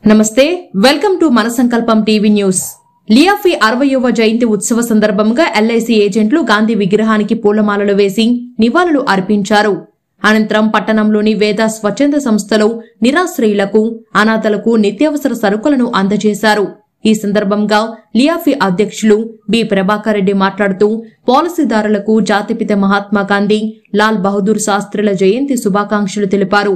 నమస్తే welcome to మన సంకల్పం టీవీ న్యూస్. లియాఫీ 60వ జయంతి ఉత్సవ సందర్భంగా ఎల్ఐసి ఏజెంట్లు గాంధీ విగ్రహానికి పూలమాలలు వేసి నివాళులు అర్పించారు. అనంతరం పట్టణంలోని వేద స్వచ్ఛంద సంస్థలో నిరాశ్రయులకు, అనాథలకు నిత్యావసర సరుకులను అందజేశారు. ఈ సందర్భంగా లియాఫీ అధ్యక్షులు బి ప్రభాకర్ రెడ్డి మాట్లాడుతూ పాలసీదారులకు జాతిపిత మహాత్మా గాంధీ, లాల్ బహదూర్ శాస్త్రిల జయంతి శుభాకాంక్షలు తెలిపారు.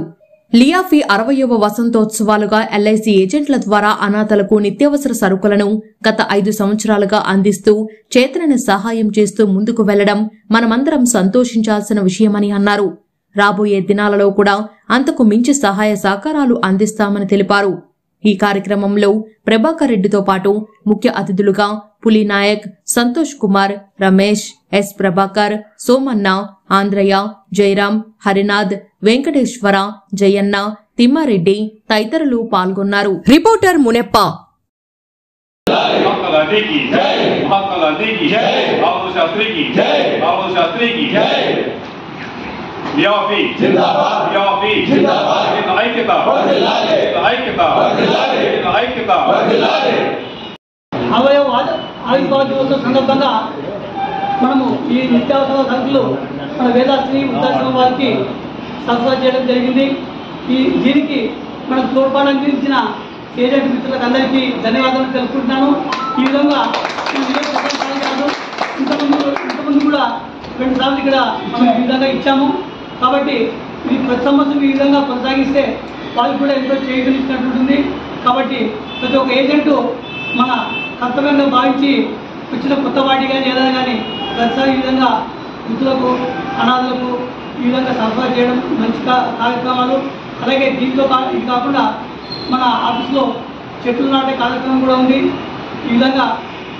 లియాఫీ 60వ వసంతోత్సవాలుగా ఎల్ఐసి ఏజెంట్ల ద్వారా అనాథలకు నిత్యావసర సరుకులను గత 5 సంవత్సరాలుగా అందిస్తూ చేతనైన సహాయం చేస్తూ ముందుకు వెళ్లడం మనమందరం సంతోషించాల్సిన విషయమని అన్నారు. రాబోయే దినాలలో కూడా అంతకు మించి సహాయ సహకారాలు అందిస్తామని తెలిపారు. ఈ కార్యక్రమంలో ప్రభాకర్ రెడ్డితో పాటు ముఖ్య అతిథులుగా పులి నాయక్, సంతోష్ కుమార్, రమేష్, ఎస్ ప్రభాకర్, సోమన్న, ఆంధ్రయ్య, జయరాం, హరినాథ్, వెంకటేశ్వర, జయన్న, తిమ్మారెడ్డి తదితరులు పాల్గొన్నారు. రిపోర్టర్ మునెప్ప. लियाफी जिंदाबाद, लियाफी जिंदाबाद, ऐक्यता वर्धिल्लाले, ऐक्यता वर्धिल्लाले, ऐक्यता वर्धिल्लाले. ఆవిర్భావ దినోత్సవం సందర్భంగా మనము ఈ నిత్యావసర సరుకులు మన వేదాశ్రీ వృద్ధాశ్రమం వారికి సరఫరా చేయడం జరిగింది. దీనికి మనకు తోడ్పాటు అందించిన ఏజెంట్ మిత్రులకు అందరికీ ధన్యవాదాలు తెలుపుకుంటున్నాను. ఈ విధంగా ఇంతకుముందు కూడా 2 సార్లు ఇక్కడ మనం ఈ విధంగా ఇచ్చాము. కాబట్టి ఇది ప్రతి సంవత్సరం ఈ విధంగా కొనసాగిస్తే వాళ్ళకి కూడా ఎంతో చేయగలిగినట్టుంటుంది. కాబట్టి ప్రతి ఒక్క ఏజెంటు మన కర్తవ్యంగా భావించి వచ్చిన కొత్త వాటి కానీ ఏదైనా కానీ ప్రతిసారి ఈ విధంగా వృద్ధులకు, అనాథులకు ఈ విధంగా సరఫరా చేయడం మంచి కార్యక్రమాలు. అలాగే దీంతో ఇది కాకుండా మన ఆఫీస్లో చెట్లు నాటే కార్యక్రమం కూడా ఉంది. ఈ విధంగా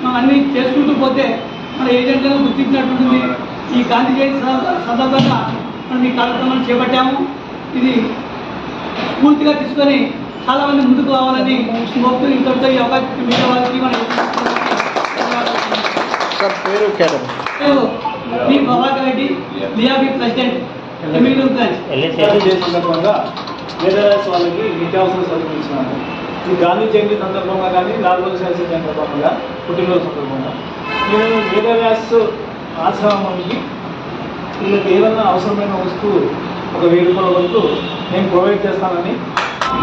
మనం అన్నీ చేసుకుంటూ పోతే మన ఏజెంట్లను గుర్తించినట్టుంటుంది. ఈ గాంధీ జయంతి సందర్భంగా మనం ఈ కార్యక్రమాన్ని చేపట్టాము. ఇది పూర్తిగా తీసుకొని చాలా మంది ముందుకు రావాలని కోరుతూ ఇంతటితో ఈ అవకాశం మిగతా వారికి మనం బి ప్రభాకర్ రెడ్డి, లియాఫీ ప్రెసిడెంట్, సందర్భంగా వేదవ్యాస్ వాళ్ళకి నిత్యావసర సరుకులు ఇచ్చినాము. ఈ గాంధీ జయంతి సందర్భంగా కానీ, లాల్ బహదూర్ శాస్త్రి జయంతి సందర్భంగా, పుట్టినరోజు సందర్భంగా నేను వేదవ్యాస్ ఆశ్రమానికి వీళ్ళకి ఏదైనా అవసరమైన వస్తువు ఒక 1000 రూపాయల వరకు నేను ప్రొవైడ్ చేస్తానని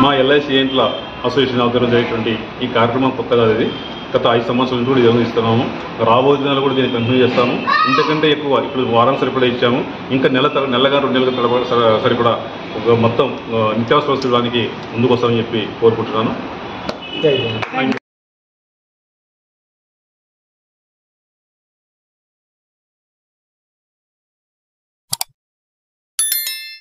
మా ఎల్ఐసి ఏజెంట్ల అసోసియేషన్ ఆధ్వర్యంలో జరిగేటువంటి ఈ కార్యక్రమం కొత్తగా ఇది గత 5 సంవత్సరాల నుంచి కూడా నిర్వహిస్తున్నాము. రాబోయే దినాలు కూడా దీన్ని కంటిన్యూ చేస్తాము. ఇంతకంటే ఎక్కువ ఇప్పుడు వారం సరిపడా ఇచ్చాము. ఇంకా నెలగా 2 నెలల సరిపడా మొత్తం నిత్యావసర వస్తువులకి ముందుకు వస్తామని చెప్పి కోరుకుంటున్నాను.